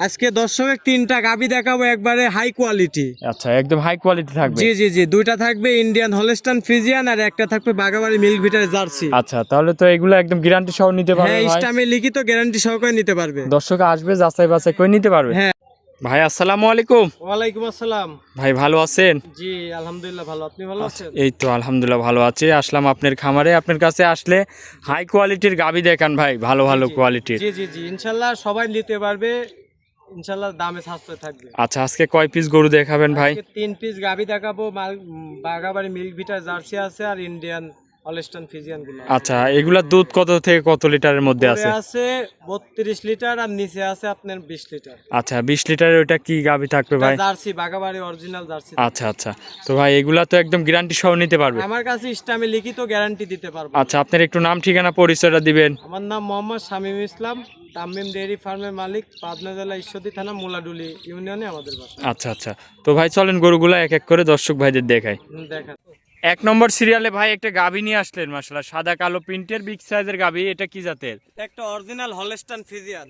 আজকে দর্শকের তিনটা গাভী দেখাবো, একবারে হাই কোয়ালিটি। আচ্ছা, একদম হাই কোয়ালিটি থাকবে। জি জি জি, দুইটা থাকবে ইন্ডিয়ান হলস্টাইন ফ্রিজিয়ান আর একটা থাকবে বাগাবাড়ি মিল্ক ভিটার জার্সি। আচ্ছা, তাহলে তো এগুলো একদম গ্যারান্টি সহ নিতে পারবে হ্যাঁ, ভাই? ইস্টামে লিখিত গ্যারান্টি সহকারে নিতে পারবে। দর্শক আসবে, যাচাই বাছাই করে নিতে পারবে। হ্যাঁ। ভাই আসসালামু আলাইকুম। ওয়ালাইকুম আসসালাম। ভাই ভালো আছেন? জি আলহামদুলিল্লাহ ভালো, আপনি ভালো আছেন? এই তো আলহামদুলিল্লাহ ভালো আছি। আসলাম আপনার খামারে, আপনার কাছে আসলে হাই কোয়ালিটির গাভী দেখান ভাই, ভালো ভালো কোয়ালিটির। জি জি জি, ইনশাল্লাহ সবাই নিতে পারবে, ইনশাল্লাহ দামে সাশ্রয় থাকবে। আচ্ছা, আজকে কয় পিস গরু দেখাবেন ভাই? আজকে 3 পিস গাভী দেখাবো, বাগাবাড়ি মিল্ক ভিটার জার্সি আছে আর ইন্ডিয়ান হলস্টাইন ফ্রিজিয়ান গুলো। আচ্ছা, এগুলা দুধ কত থেকে কত লিটারের মধ্যে আছে? আছে 32 লিটার আর নিচে আছে আপনার 20 লিটার। আচ্ছা, 20 লিটারের ওটা কি গাভী থাকবে ভাই? জার্সি, বাগাবাড়ি অরিজিনাল জার্সি। আচ্ছা আচ্ছা, তো ভাই এগুলা তো একদম গ্যারান্টি সহ নিতে পারবে? আমার কাছে ইস্টামে লিখিত গ্যারান্টি দিতে পারবো। আচ্ছা, আপনার একটু নাম ঠিকানা পরিচয়টা দিবেন। আমার নাম মোহাম্মদ শামীম ইসলাম, তামিম ডেয়ারি ফার্মের মালিক, পাবনা জেলা ঈশ্বরদী থানা মুলাডুলি ইউনিয়নে আমাদের বাসা। আচ্ছা আচ্ছা, তো ভাই চলেন গরুগুলা এক এক করে দর্শক ভাইদের দেখাই। দেখেন, 1 নম্বর সিরিয়ালে ভাই একটা গাভী নিয়ে আসলেন, মাশাআল্লাহ সাদা কালো প্রিন্টের বিগ সাইজের গাভী। এটা কি জাতের? একটা অরিজিনাল হলস্টাইন ফ্রিজিয়ান।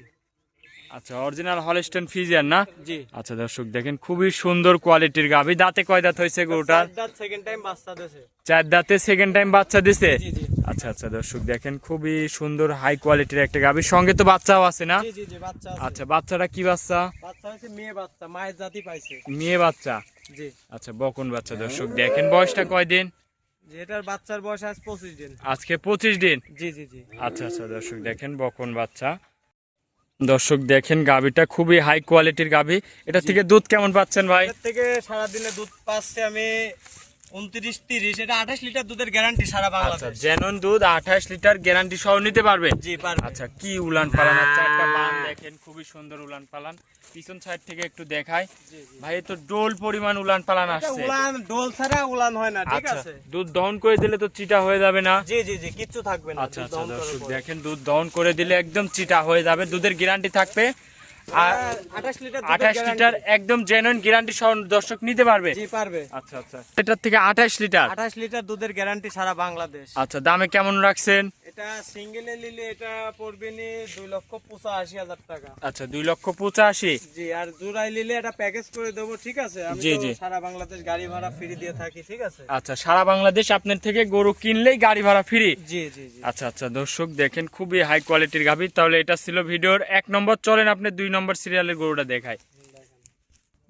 আচ্ছা, অরিজিনাল হলস্টাইন ফ্রিজিয়ান না? জি। আচ্ছা দর্শক দেখেন, খুবই সুন্দর কোয়ালিটির গাভী। দাঁতে কয় দাঁত হয়েছে গরুটার? সেকেন্ড টাইম বাচ্চা দিয়েছে। 4 দাঁতে সেকেন্ড টাইম বাচ্চা দিছে। জি জি আচ্ছা আচ্ছা দর্শক দেখেন, খুবই সুন্দর হাই কোয়ালিটির একটা গাভী, সঙ্গে তো বাচ্চাও আছে না? জি জি জি, বাচ্চা আছে। আচ্ছা, বাচ্চাটা কি বাচ্চা? বাচ্চা হচ্ছে মেয়ে বাচ্চা, মায়ের জাতি পাইছে। মেয়ে বাচ্চা? জি। আচ্ছা, বকন বাচ্চা। দর্শক দেখেন, বয়সটা কয় দিন? যেটার বাচ্চার বয়স আজ 25 দিন। আজকে 25 দিন। জি জি জি। আচ্ছা আচ্ছা দর্শক দেখেন, বকন বাচ্চা। দর্শক দেখেন, গাভীটা খুবই হাই কোয়ালিটির গাভী। এটা থেকে দুধ কেমন পাচ্ছেন ভাই? এর থেকে সারাদিনে দুধ পাচ্ছে আমি 29-30, এটা 28 লিটার দুধের গ্যারান্টি সারা আচ্ছা, বাংলাদেশ। জেনুইন দুধ 28 লিটার গ্যারান্টি সহ নিতে পারবে? জি পারবে। আচ্ছা, কি উলান পালান, আচ্ছা একটা বান দেখেন, খুবই সুন্দর উলান পালান। পিছন সাইড থেকে একটু দেখাই ভাই, তো ডোল পরিমাণ উলান পালান আসছে। উলান ডোল ছাড়া উলান হয় না, ঠিক আচ্ছা, আছে? দুধ দহন করে দিলে তো চিটা হয়ে যাবে না? জি জি জি, কিচ্ছু থাকবে না। আচ্ছা আচ্ছা দর্শক দেখেন, দুধ দহন করে দিলে একদম চিটা হয়ে যাবে, দুধের গ্যারান্টি থাকবে। আর 28 লিটার 28 লিটার একদম জেনুইন গ্যারান্টি সহ দর্শক নিতে পারবে? জি পারবে। আচ্ছা আচ্ছা, এটার থেকে 28 লিটার। 28 লিটার দুধের গ্যারান্টি সারা বাংলাদেশ। আচ্ছা, দামে কেমন রাখছেন? এটা সিঙ্গেলে নিলে এটা পড়বে নি 2,85,000 টাকা। আচ্ছা, 2,85,000। জি, আর জোড়াই নিলে এটা প্যাকেজ করে দেবো, ঠিক আছে? আমি জি, তো জি। সারা বাংলাদেশ গাড়ি ভাড়া ফ্রি দিয়ে থাকি, ঠিক আছে? আচ্ছা, সারা বাংলাদেশ আপনার থেকে গরু কিনলেই গাড়ি ভাড়া ফ্রি? জি জি জি। আচ্ছা আচ্ছা দর্শক দেখেন, খুবই হাই কোয়ালিটির গাভী। তাহলে এটা ছিল ভিডিওর 1 নম্বর। চলেন আপনি 2 নম্বর সিরিয়ালের গরুটা দেখাই।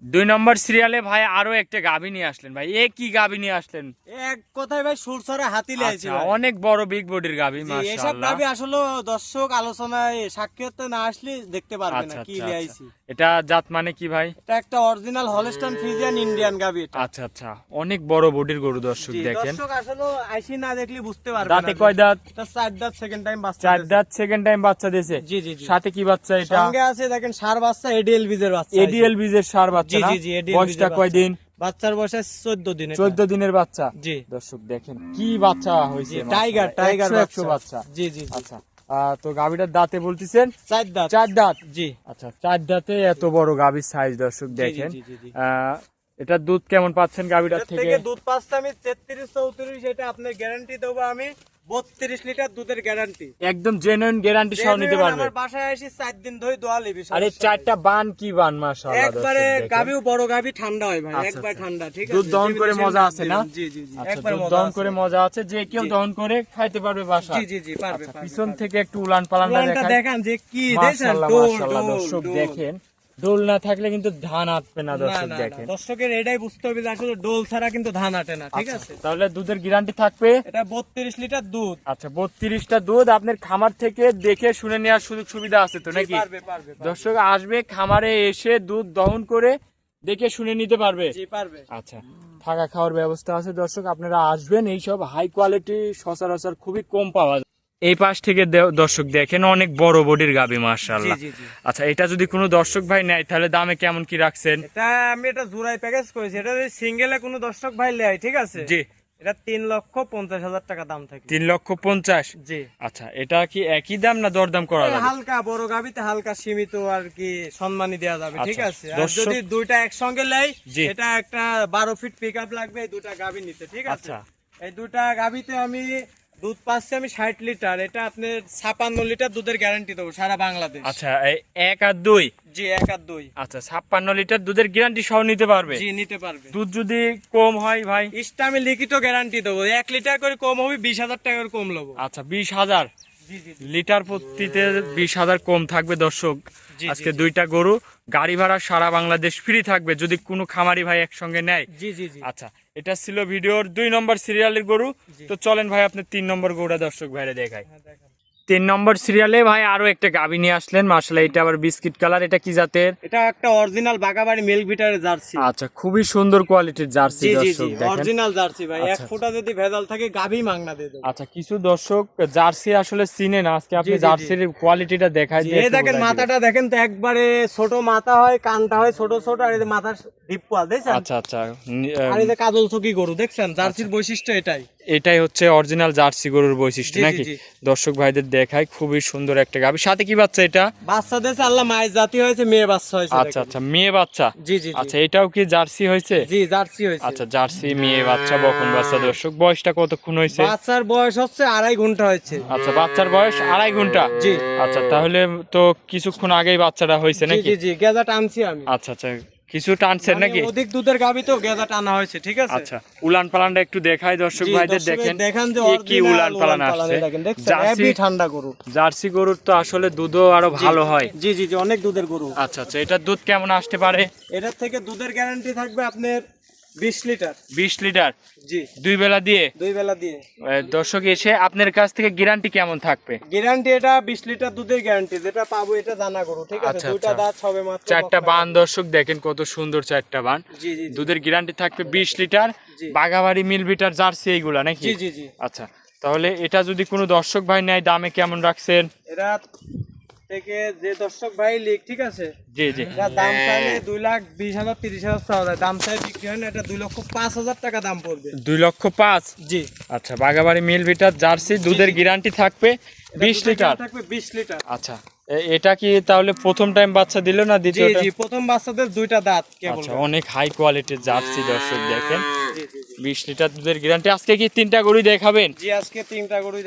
2 নম্বর সিরিয়ালে ভাই আরো একটা গাভী নিয়ে আসলেন ভাই। এ কি গাভী নিয়ে আসলেন? এক কথায় ভাই সুরসরা হাতি লাইছি আচ্ছা, ভাই। অনেক বড় বিগ বডির গাভী, জি, এসব মাশাআল্লাহ। গাবি আসলে দর্শক আলোচনায় সাক্ষাৎ না আসলে দেখতে পারবে আচ্ছা না কি আচ্ছা লিয়াইছি। আচ্ছা। এটা জাত মানে কি ভাই? এটা একটা অরিজিনাল হলস্টাইন ফ্রিজিয়ান ইন্ডিয়ান গাবি এটা। আচ্ছা আচ্ছা, অনেক বড় বডির গরু দর্শক জি, দেখেন। দর্শক আসলে আইসি না দেখলে বুঝতে পারবে না। দাঁতে কয় দাঁত? এটা 4 দাঁত সেকেন্ড টাইম বাচ্চা 4 দিয়েছে। দাঁত সেকেন্ড টাইম বাচ্চা দিয়েছে। জি জি জি। সাথে কি বাচ্চা এটা? সঙ্গে আছে দেখেন ষাঁড় বাচ্চা, এডিএল বীজের বাচ্চা। এডিএল বীজের সার বাচ্চা জি না? জি জি, ADL বয়সটা বীজের কয় দিন? বাচ্চার বয়স 14 দিন। 14 দিনের বাচ্চা। জি দর্শক দেখেন, কি বাচ্চা হয়েছে, জি, টাইগার টাইগার 100 বাচ্চা। জি জি জি। আচ্ছা, তো গাভীটার দাঁতে বলতেছেন 4 দাঁত। 4 দাঁত। জি আচ্ছা, 4 দাঁতে এত বড় গাভীর সাইজ দর্শক জি, দেখেন। জি, জি, জি। এটার দুধ কেমন পাচ্ছেন গাভীটার এর থেকে? থেকে দুধ পাচ্ছি আমি 33-34, এটা আপনার গ্যারান্টি দেবো আমি 32 লিটার দুধের গ্যারান্টি। একদম জেনুইন গ্যারান্টি সহ নিতে পারবে? আমার বাসায় আসি 4 দিন ধরে দোয়া লিবি। আরে 4টা বান কি বান, মাশাআল্লাহ। একবারে দর্শক দেখেন। গাবিও বড় গাবি ঠান্ডা হয় ভাই, আচ্ছা, একবার আচ্ছা। ঠান্ডা, ঠিক আছে? দুধ দহন করে মজা আছে না? জি জি জি, আচ্ছা, একবার দুধ মজা দহন আছে। করে মজা আছে, যে কেউ জি। দহন করে খাইতে পারবে বাসা? জি জি জি, পারবে আচ্ছা, পারবে। পিছন থেকে একটু উলান পালানটা উলানটা দেখাই। দেখান যে কি দেখেন, মাশাআল্লাহ ডোল মাশাআল্লাহ ডোল দর্শক ডোল। দেখেন, ডোল না থাকলে কিন্তু ধান আটবে না না দর্শক না না, দেখেন। দর্শকের এটাই বুঝতে হবে যে আসলে ডোল ছাড়া কিন্তু ধান আটে না, ঠিক আচ্ছা, আছে? তাহলে দুধের গ্যারান্টি থাকবে? এটা 32 লিটার দুধ। আচ্ছা, 32টা দুধ আপনার খামার থেকে দেখে শুনে নেওয়ার সুযোগ সুবিধা আছে তো জি, নাকি? পারবে পারবে পারবে। দর্শক আসবে খামারে এসে দুধ দহন করে দেখে শুনে নিতে পারবে? জি পারবে। আচ্ছা, থাকা খাওয়ার ব্যবস্থা আছে দর্শক, আপনারা আসবেন। এইসব হাই কোয়ালিটি সচরাচর খুবই কম পাওয়া যায়। এই পাশ থেকে দর্শক দেখেন, অনেক বড় বডির গাভী, জি মাশাআল্লাহ। জি জি। আচ্ছা, এটা যদি কোনো দর্শক ভাই নেয় তাহলে দামে কেমন কি রাখছেন? এটা আমি এটা জোড়াই প্যাকেজ করেছি, এটা যদি সিঙ্গেলে কোনো দর্শক ভাই নেয়, ঠিক আছে? জি। এটা 3,50,000 টাকা দাম থাকে। 3,50,000। জি। আচ্ছা, এটা কি একই দাম না দরদাম করা যাবে? হালকা বড় গাবিতে হালকা সীমিত আর কি সম্মানী দেওয়া যাবে, ঠিক আচ্ছা, আছে? আর দর্শক- যদি দুইটা একসঙ্গে নেয়, জি। এটা একটা 12 ফিট পিকআপ লাগবে এই দুটা গাবি নিতে, ঠিক আছে? আচ্ছা। এই দুটা গাবিতে আমি দুধ পাচ্ছি আমি 60 লিটার, এটা আপনার 56 লিটার দুধের গ্যারান্টি দেবো সারা বাংলাদেশ। আচ্ছা, এই 1 আর 2, জি 1 আর 2। আচ্ছা 56 লিটার দুধের গ্যারান্টি সহ নিতে পারবে? জি নিতে পারবে। দুধ যদি কম হয় ভাই? ইস্টা আমি লিখিত গ্যারান্টি দেবো, 1 লিটার করে কম হবে 20,000 টাকা করে কম নেবো। আচ্ছা 20,000 জি জি লিটার প্রতিতে 20,000 কম থাকবে দর্শক। জি, আজকে জি। 2টা গরু, গাড়ি ভাড়া সারা বাংলাদেশ ফ্রি থাকবে যদি কোনো খামারি ভাই একসঙ্গে নেয়। জি জি জি। আচ্ছা, এটা ছিল ভিডিওর 2 নম্বর সিরিয়ালের গরু। জি। তো চলেন ভাই আপনি 3 নম্বর গরুটা দর্শক ভাইরে দেখাই। হ্যাঁ, দেখান। 3 নম্বর সিরিয়ালে ভাই আরো একটা গাভী নিয়ে আসলেন, মাশাআল্লাহ এটা আবার বিস্কিট কালার, এটা কি জাতের? এটা একটা অরিজিনাল বাগাবাড়ি মিল্ক বিটারের জার্সি। আচ্ছা, খুবই সুন্দর কোয়ালিটির জার্সি জি জি জি, দর্শক দেখেন। অরিজিনাল জার্সি ভাই, এক আচ্ছা, ফোঁটা যদি ভেজাল থাকে গাভী মাংনা দিয়ে দেবো। আচ্ছা, কিছু দর্শক জার্সি আসলে চিনে না, আজকে আপনি জি, জি, জি। জার্সির কোয়ালিটিটা দেখাই জি, দিয়ে এই একটু দেখেন বোঝাই দিবেন। মাথাটা দেখেন তো, একবারে ছোট মাথা হয়, কানটা হয় ছোট ছোট, আর এই যে মাথার ডিপ্পা দেখছেন, আচ্ছা আচ্ছা, আর এই যে কাজল চকি গরু দেখছেন, জার্সির বৈশিষ্ট্য এটাই। এটাই হচ্ছে অরিজিনাল জার্সি গরুর বৈশিষ্ট্য জি, জি, নাকি? জি। দর্শক ভাইদের দেখায় খুবই সুন্দর একটা গাভী। সাথে কি বাচ্চা এটা? বাচ্চা দিয়েছে আল্লাহ, মায়ের জাতি হয়েছে, মেয়ে বাচ্চা হয়েছে। আচ্ছা আচ্ছা, মেয়ে বাচ্চা। জি জি জি। আচ্ছা, এটাও কি জার্সি হয়েছে? জি জার্সি হয়েছে। আচ্ছা, জার্সি মেয়ে বাচ্চা, বকন বাচ্চা। দর্শক বয়সটা কতক্ষণ হয়েছে? বাচ্চার বয়স হচ্ছে 2.5 ঘন্টা হয়েছে। আচ্ছা, বাচ্চার বয়স 2.5 ঘন্টা। জি আচ্ছা, তাহলে তো কিছুক্ষণ আগেই বাচ্চাটা হয়েছে জি নাকি? জি জি, গেজা টানছি আমি। আচ্ছা আচ্ছা, কিছু টানছেন মানে নাকি? অধিক দুধের গাভী তো গেজা টানা হয়েছে, ঠিক আছে। আচ্ছা, উলান পালানটা একটু দেখাই দর্শক জি, ভাইদের, দর্শকের দেখেন দেখান যে কি কি original উলান পালান আসছে। দেখেন, দেখছেন জার্সি, হেভি ঠান্ডা গরু। জার্সি গরুর তো আসলে দুধও আরো ভালো হয়। জি জি জি, অনেক দুধের গরু। আচ্ছা আচ্ছা, এটার দুধ কেমন আসতে পারে? এটার থেকে দুধের গ্যারান্টি থাকবে আপনার 20 লিটার। 20 লিটার জি 2 বেলা দিয়ে? 2 বেলা দিয়ে। দর্শক এসে আপনার কাছ থেকে গ্যারান্টি কেমন থাকবে? গ্যারান্টি এটা 20 লিটার দুধের গ্যারান্টি, যেটা পাবো এটা জানা গরু, ঠিক আছে। আচ্ছা, দুইটা আচ্ছা। দাঁত হবে মাত্র। 4টা বান দর্শক দেখেন কত সুন্দর 4টা বান। জি জি জি। দুধের গ্যারান্টি থাকবে 20 লিটার। জি। বাগাবাড়ি মিল বিটার জার্সি এইগুলা নাকি? জি জি জি। আচ্ছা, তাহলে এটা যদি কোনো দর্শক ভাই নেয় দামে কেমন রাখছেন? এরা থেকে যে দর্শক ভাই লিখ, ঠিক আছে, জি জি। এটা দাম চাইলে 2,20,000 30,000 চাওয়া যায়, দাম চাই বিক্রি হয় না, এটা 2,05,000 টাকা দাম পড়বে। 2,05,000। জি। আচ্ছা, বাগাবাড়ি মিল বিটার জার্সি, দুধের গ্যারান্টি থাকবে 20 দুধের লিটার। দাম থাকবে 20 লিটার। আচ্ছা, এটা কি তাহলে প্রথম টাইম বাচ্চা দিল না জি দ্বিতীয়টা? জি, প্রথম বাচ্চাদের দুইটা দাঁত কেবল। আচ্ছা, অনেক হাই কোয়ালিটির জার্সি দর্শক দেখেন, জি জি জি। 20 লিটার দুধের গ্যারান্টি। আজকে কি 3টা গরু দেখাবেন? জি আজকে 3টা গরুই